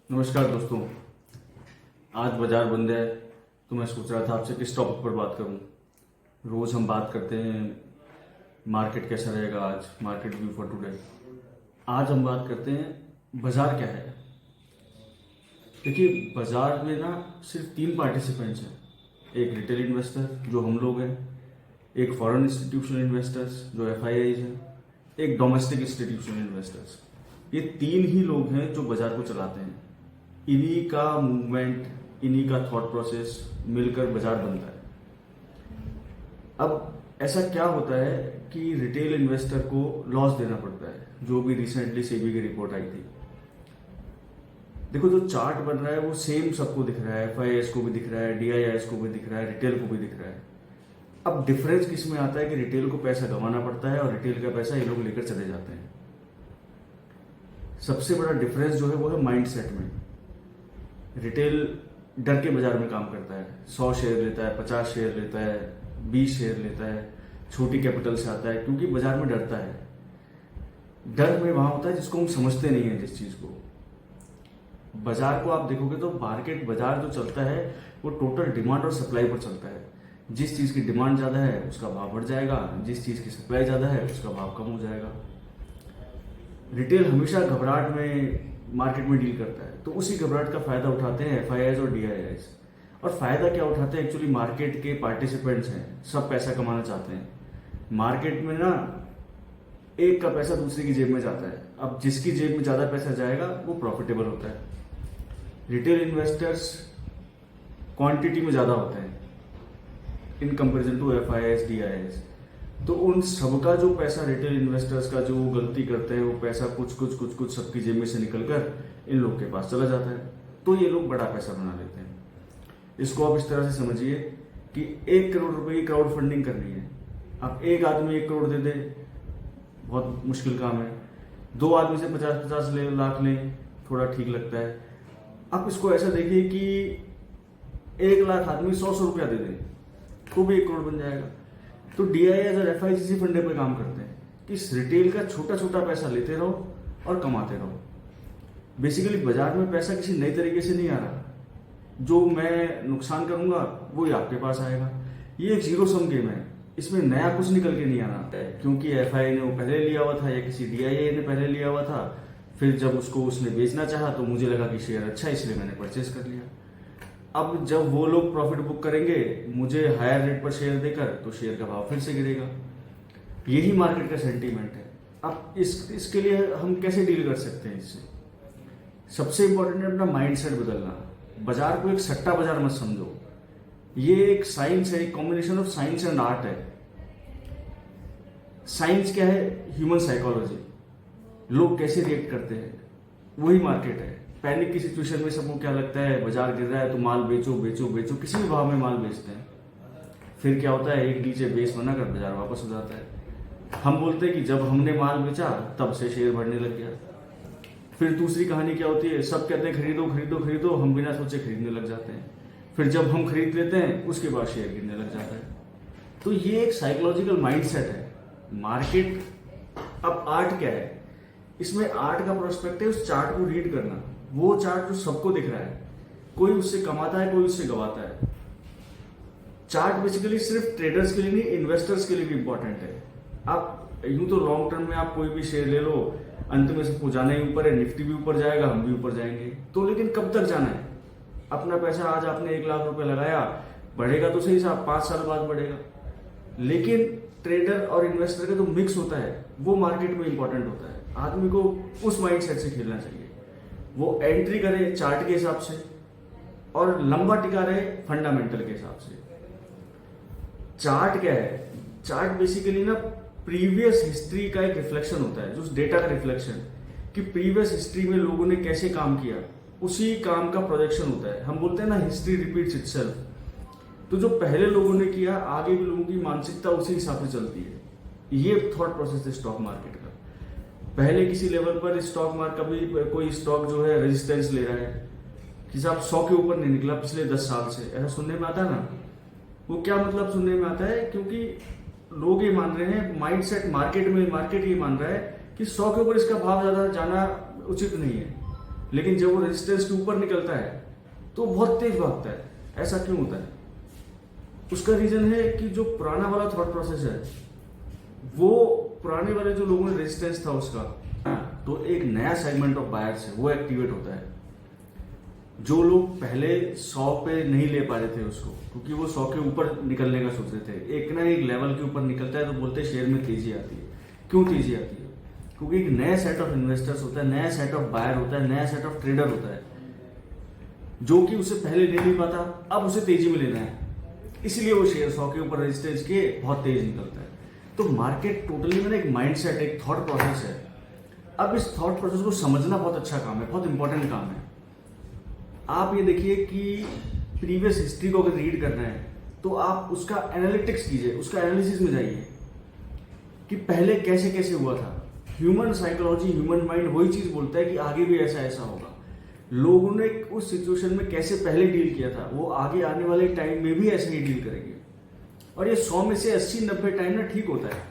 नमस्कार दोस्तों। आज बाजार बंद है तो मैं सोच रहा था आपसे किस टॉपिक पर बात करूं। रोज हम बात करते हैं मार्केट कैसा रहेगा, आज मार्केट व्यू फॉर टुडे। आज हम बात करते हैं बाजार क्या है। देखिए, बाजार में ना सिर्फ तीन पार्टिसिपेंट्स हैं। एक रिटेल इन्वेस्टर जो हम लोग हैं, एक फॉरेन इंस्टीट्यूशनल इन्वेस्टर्स जो FIIs हैं, एक डोमेस्टिक इंस्टीट्यूशनल इन्वेस्टर्स। ये तीन ही लोग हैं जो बाजार को चलाते हैं। इन्हीं का मूवमेंट, इन्हीं का थॉट प्रोसेस मिलकर बाजार बनता है। अब ऐसा क्या होता है कि रिटेल इन्वेस्टर को लॉस देना पड़ता है, जो भी रिसेंटली सेबी की रिपोर्ट आई थी। देखो, जो चार्ट बन रहा है वो सेम सबको दिख रहा है, FIIs को भी दिख रहा है, DIIs को भी दिख रहा है, रिटेल को भी दिख रहा है। अब डिफरेंस किस में आता है कि रिटेल को पैसा गंवाना पड़ता है और रिटेल का पैसा ये लोग लेकर चले जाते हैं। सबसे बड़ा डिफरेंस जो है वो है माइंडसेट में। रिटेल डर के बाजार में काम करता है, 100 शेयर लेता है, 50 शेयर लेता है, 20 शेयर लेता है, छोटी कैपिटल से आता है, क्योंकि बाजार में डरता है। डर में वहां होता है जिसको हम समझते नहीं है। जिस चीज को बाजार को आप देखोगे तो मार्केट, बाजार जो चलता है वो टोटल डिमांड और सप्लाई पर चलता है। जिस चीज की डिमांड ज्यादा है उसका भाव बढ़ जाएगा, जिस चीज की सप्लाई ज्यादा है उसका भाव कम हो जाएगा। रिटेल हमेशा घबराहट में मार्केट में डील करता है, तो उसी घबराहट का फायदा उठाते हैं FIIs और DIIs। और फायदा क्या उठाते हैं? एक्चुअली मार्केट के पार्टिसिपेंट्स हैं, सब पैसा कमाना चाहते हैं। मार्केट में ना एक का पैसा दूसरे की जेब में जाता है। अब जिसकी जेब में ज्यादा पैसा जाएगा वो प्रॉफिटेबल होता है। रिटेल इन्वेस्टर्स क्वांटिटी में ज्यादा होते हैं in comparison to FIIs, DIIs। तो उन सबका जो पैसा, रिटेल इन्वेस्टर्स का जो गलती करते हैं, वो पैसा कुछ कुछ कुछ कुछ सबकी जेब में से निकलकर इन लोग के पास चला जाता है। तो ये लोग बड़ा पैसा बना लेते हैं। इसको आप इस तरह से समझिए कि 1 करोड़ रुपए की क्राउड फंडिंग करनी है। अब एक आदमी 1 करोड़ दे दे, बहुत मुश्किल काम है। 2 आदमी से 50-50 लाख लें, थोड़ा ठीक लगता है। आप इसको ऐसा देखिए कि 1 लाख आदमी 100 रुपया दे दे तो भी 1 करोड़ बन जाएगा। तो DIIs और FIIs इसी फंडे पे काम करते हैं कि इस रिटेल का छोटा छोटा पैसा लेते रहो और कमाते रहो। बेसिकली बाजार में पैसा किसी नए तरीके से नहीं आ रहा। जो मैं नुकसान करूंगा वो ही आपके पास आएगा। ये एक जीरो सम गेम है, इसमें नया कुछ निकल के नहीं आना है। क्योंकि FII ने वो पहले लिया हुआ था या किसी DII ने पहले लिया हुआ था, फिर जब उसको उसने बेचना चाहा तो मुझे लगा कि शेयर अच्छा है, इसलिए मैंने परचेस कर लिया। अब जब वो लोग प्रॉफिट बुक करेंगे मुझे हायर रेट पर शेयर देकर, तो शेयर का भाव फिर से गिरेगा। यही मार्केट का सेंटीमेंट है। अब इसके लिए हम कैसे डील कर सकते हैं इससे? सबसे इंपॉर्टेंट है अपना माइंडसेट बदलना। बाजार को एक सट्टा बाजार मत समझो। ये एक साइंस है, एक combination of science and art है। साइंस क्या है? ह्यूमन साइकोलॉजी, लोग कैसे रिएक्ट करते हैं, वही मार्केट है। पैनिक की सिचुएशन में सबको क्या लगता है? बाजार गिर रहा है तो माल बेचो बेचो बेचो, किसी भी भाव में माल बेचते हैं। फिर क्या होता है? एक नीचे बेस बनाकर बाजार वापस हो जाता है। हम बोलते हैं कि जब हमने माल बेचा तब से शेयर बढ़ने लग गया। फिर दूसरी कहानी क्या होती है? सब कहते हैं खरीदो खरीदो खरीदो, हम बिना सोचे खरीदने लग जाते हैं। फिर जब हम खरीद लेते हैं उसके बाद शेयर गिरने लग जाता है। तो ये एक साइकोलॉजिकल माइंडसेट है मार्केट। अब आर्ट क्या है? इसमें आर्ट का प्रोस्पेक्ट है उस चार्ट को रीड करना। वो चार्ट जो सबको दिख रहा है, कोई उससे कमाता है, कोई उससे गवाता है। चार्ट बेसिकली सिर्फ ट्रेडर्स के लिए नहीं, इन्वेस्टर्स के लिए भी इंपॉर्टेंट है। आप यूं तो लॉन्ग टर्म में आप कोई भी शेयर ले लो, अंत में सबको जाना ही ऊपर है। निफ्टी भी ऊपर जाएगा, हम भी ऊपर जाएंगे। तो लेकिन कब तक जाना है? अपना पैसा आज आपने 1 लाख रुपए लगाया, बढ़ेगा तो सही साहब, 5 साल बाद बढ़ेगा। लेकिन ट्रेडर और इन्वेस्टर का जो मिक्स होता है वो मार्केट में इंपॉर्टेंट होता है। आदमी को उस माइंडसेट से खेलना चाहिए। वो एंट्री करे चार्ट के हिसाब से और लंबा टिका रहे फंडामेंटल के हिसाब से। चार्ट क्या है? चार्ट बेसिकली ना प्रीवियस हिस्ट्री का एक रिफ्लेक्शन होता है, जो डेटा का रिफ्लेक्शन, कि प्रीवियस हिस्ट्री में लोगों ने कैसे काम किया, उसी काम का प्रोजेक्शन होता है। हम बोलते हैं ना, हिस्ट्री रिपीट्स इटसेल्फ। तो जो पहले लोगों ने किया, आगे भी लोगों की मानसिकता उसी हिसाब से चलती है। ये थॉट प्रोसेस है स्टॉक मार्केट का। पहले किसी लेवल पर स्टॉक मार्केट, कभी कोई स्टॉक जो है रेजिस्टेंस ले रहा है कि साहब 100 के ऊपर नहीं निकला पिछले 10 साल से, ऐसा सुनने में आता है ना। वो क्या मतलब सुनने में आता है? क्योंकि लोग ये मान रहे हैं, माइंडसेट मार्केट में, मार्केट ये मान रहा है कि 100 के ऊपर इसका भाव ज्यादा जाना उचित नहीं है। लेकिन जब वो रेजिस्टेंस के ऊपर निकलता है तो बहुत तेज भागता है। ऐसा क्यों होता है? उसका रीजन है कि जो पुराना वाला थॉट प्रोसेस है, वो पुराने वाले जो लोगों ने रेजिस्टेंस था उसका, तो एक नया सेगमेंट ऑफ बायर्स है वो एक्टिवेट होता है। जो लोग पहले 100 पे नहीं ले पा रहे थे उसको, क्योंकि वो 100 के ऊपर निकलने का सोच रहे थे, एक ना एक लेवल के ऊपर निकलता है तो बोलते हैं शेयर में तेजी आती है। क्यों तेजी आती है? क्योंकि एक नया सेट ऑफ इन्वेस्टर्स होता है, नया सेट ऑफ बायर होता है, नया सेट ऑफ ट्रेडर होता है, जो कि उसे पहले ले नहीं पाता, अब उसे तेजी में लेना है, इसलिए वो शेयर 100 के ऊपर रेजिस्टेंस के बहुत तेज निकलता है। तो मार्केट टोटली में एक माइंडसेट, एक थॉट प्रोसेस है। अब इस थॉट प्रोसेस को समझना बहुत अच्छा काम है, बहुत इंपॉर्टेंट काम है। आप ये देखिए कि प्रीवियस हिस्ट्री को अगर रीड करना है तो आप उसका एनालिटिक्स कीजिए, उसका एनालिसिस में जाइए कि पहले कैसे कैसे हुआ था। ह्यूमन साइकोलॉजी, ह्यूमन माइंड वही चीज बोलता है कि आगे भी ऐसा ऐसा होगा। लोगों ने उस सिचुएशन में कैसे पहले डील किया था, वो आगे आने वाले टाइम में भी ऐसे ही डील करेंगे। और ये 100 में से 80-90 टाइम ना ठीक होता है।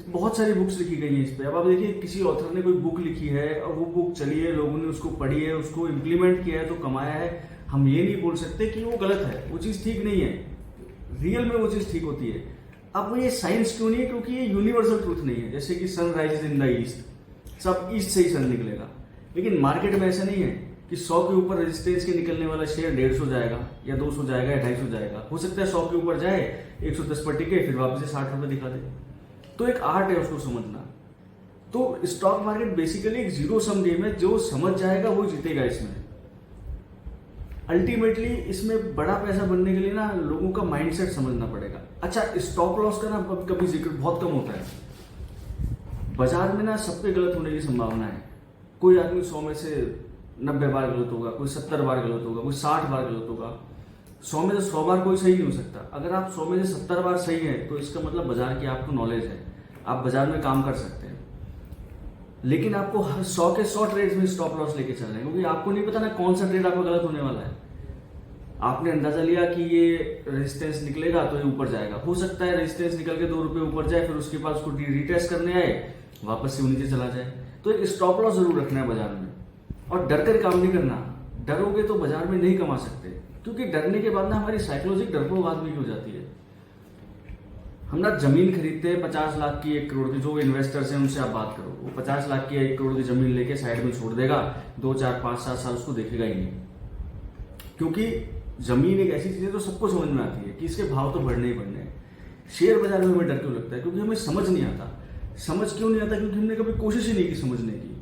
बहुत सारी बुक्स लिखी गई हैं इस पे। अब आप देखिए, किसी ऑथर ने कोई बुक लिखी है और वो बुक चली है, लोगों ने उसको पढ़ी है, उसको इम्प्लीमेंट किया है तो कमाया है। हम ये नहीं बोल सकते कि वो गलत है, वो चीज ठीक नहीं है। रियल में वो चीज ठीक होती है। अब ये साइंस क्यों नहीं है? क्योंकि ये यूनिवर्सल ट्रूथ नहीं है। जैसे कि sun rises in the east, सब ईस्ट से ही सन निकलेगा। लेकिन मार्केट में ऐसा नहीं है कि 100 के ऊपर रेजिस्टेंस के निकलने वाला शेयर 150 जाएगा या 200 जाएगा या 250 जाएगा। हो सकता है 100 के ऊपर जाए, 110 पर टिके, फिर वापस से 60 रुपए दिखा दे। तो एक आर्ट है उसको समझना। तो स्टॉक मार्केट बेसिकली एक जीरो सम गेम है। जो समझ जाएगा वो जीतेगा इसमें। अल्टीमेटली इसमें बड़ा पैसा बनने के लिए ना लोगों का माइंडसेट समझना पड़ेगा। अच्छा, स्टॉप लॉस का ना कभी जिक्र बहुत कम होता है। बाजार में ना सब पे गलत होने की संभावना है। कोई आदमी 100 में से 90 बार गलत होगा, कोई 70 बार गलत होगा, कोई 60 बार गलत होगा। 100 में से 100 बार कोई सही नहीं हो सकता। अगर आप 100 में से 70 बार सही है तो इसका मतलब बाजार की आपको नॉलेज है, आप बाजार में काम कर सकते हैं। लेकिन आपको हर 100 के 100 ट्रेड्स में स्टॉप लॉस लेके चलना है, क्योंकि आपको नहीं पता ना कौन सा ट्रेड आपका गलत होने वाला है। आपने अंदाजा लिया कि ये रेजिस्टेंस निकलेगा तो ये ऊपर जाएगा। हो सकता है रेजिस्टेंस निकल के 2 रुपए ऊपर जाए, फिर उसके बाद उसको रीटेस्ट करने आए, वापस से नीचे चला जाए। तो एक स्टॉप लॉस जरूर रखना है बाजार में, और डर कर काम नहीं करना। डरोगे तो बाजार में नहीं कमा सकते, क्योंकि डरने के बाद ना हमारी साइकोलॉजी डरपोक आदमी की हो जाती है। हम ना जमीन खरीदते हैं 50 लाख की, 1 करोड़ की। जो इन्वेस्टर्स हैं उनसे आप बात करो, वो 50 लाख की 1 करोड़ की जमीन लेके साइड में छोड़ देगा, 2, 4, 5, 7 साल उसको देखेगा ही नहीं। क्योंकि जमीन एक ऐसी चीज है तो सबको समझ में आती है कि इसके भाव तो बढ़ने ही बढ़ने हैं। शेयर बाजार में हमें डर क्यों लगता है? क्योंकि हमें समझ नहीं आता। समझ क्यों नहीं आता? क्योंकि हमने कभी कोशिश ही नहीं की समझने की।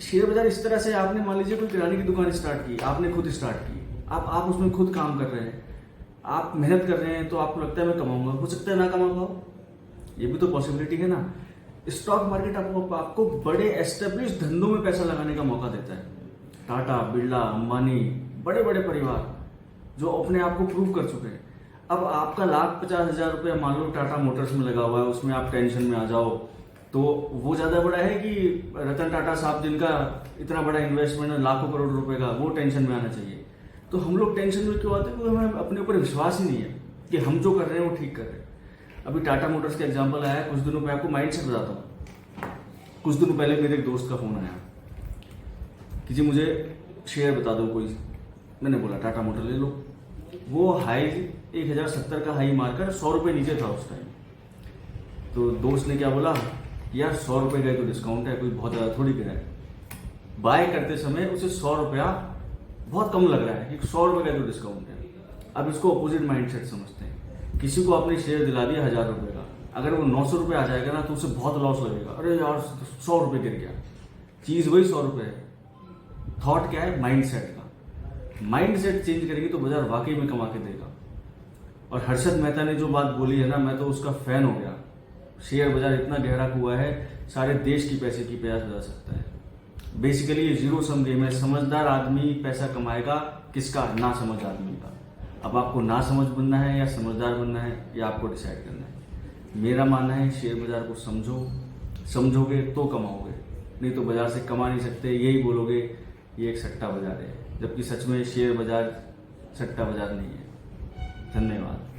शेयर बाजार इस तरह से, आपने मान लीजिए कोई किराने की दुकान स्टार्ट की, आपने खुद स्टार्ट की, आप उसमें खुद काम कर रहे हैं, आप मेहनत कर रहे हैं, तो आपको लगता है मैं कमाऊंगा। हो सकता है ना कमा पाओ, ये भी तो पॉसिबिलिटी है ना। स्टॉक मार्केट आपको बड़े एस्टेब्लिश धंधों में पैसा लगाने का मौका देता है। टाटा, बिरला, अंबानी, बड़े बड़े परिवार जो अपने आप को प्रूव कर चुके हैं। अब आपका 1,50,000 रुपया मान लो टाटा मोटर्स में लगा हुआ है, उसमें आप टेंशन में आ जाओ, तो वो ज्यादा बड़ा है कि रतन टाटा साहब जिनका इतना बड़ा इन्वेस्टमेंट है लाखों करोड़ रुपए का, वो टेंशन में आना चाहिए। तो हम लोग टेंशन में क्यों आते हैं? क्योंकि हमें अपने ऊपर विश्वास ही नहीं है कि हम जो कर रहे हैं वो ठीक कर रहे हैं। अभी टाटा मोटर्स का एग्जाम्पल आया कुछ दिनों में, आपको माइंड सेट बताता हूँ। कुछ दिनों पहले मेरे एक दोस्त का फोन आया कि जी मुझे शेयर बता दो कोई। मैंने बोला टाटा मोटर ले लो। वो हाई 1070 का हाई मारकर 100 रुपये नीचे था उस टाइम। तो दोस्त ने क्या बोला, यार 100 रुपये का तो डिस्काउंट है, कोई बहुत ज़्यादा थोड़ी गिरा है। बाय करते समय उसे 100 रुपया बहुत कम लग रहा है कि 100 रुपये का तो डिस्काउंट है। अब इसको अपोजिट माइंडसेट समझते हैं। किसी को आपने शेयर दिला दिया 1000 रुपये का, अगर वो 900 रुपये आ जाएगा ना तो उसे बहुत लॉस लगेगा। अरे यार 100 रुपये गिर गया, चीज़ वही 100 रुपये है। थॉट क्या है? माइंडसेट का। माइंडसेट चेंज करेगी तो बाजार वाकई में कमा के देगा। और हर्षद मेहता ने जो बात बोली है ना, मैं तो उसका फैन हो गया। शेयर बाजार इतना गहरा कुआं है, सारे देश की पैसे की प्यास बुझा सकता है। बेसिकली ये जीरो सम गेम है। समझदार आदमी पैसा कमाएगा, किसका? ना समझ आदमी का। अब आपको ना समझ बनना है या समझदार बनना है, ये आपको डिसाइड करना है। मेरा मानना है शेयर बाजार को समझोगे तो कमाओगे, नहीं तो बाजार से कमा नहीं सकते। यही बोलोगे ये एक सट्टा बाजार है, जबकि सच में शेयर बाजार सट्टा बाजार नहीं है। धन्यवाद।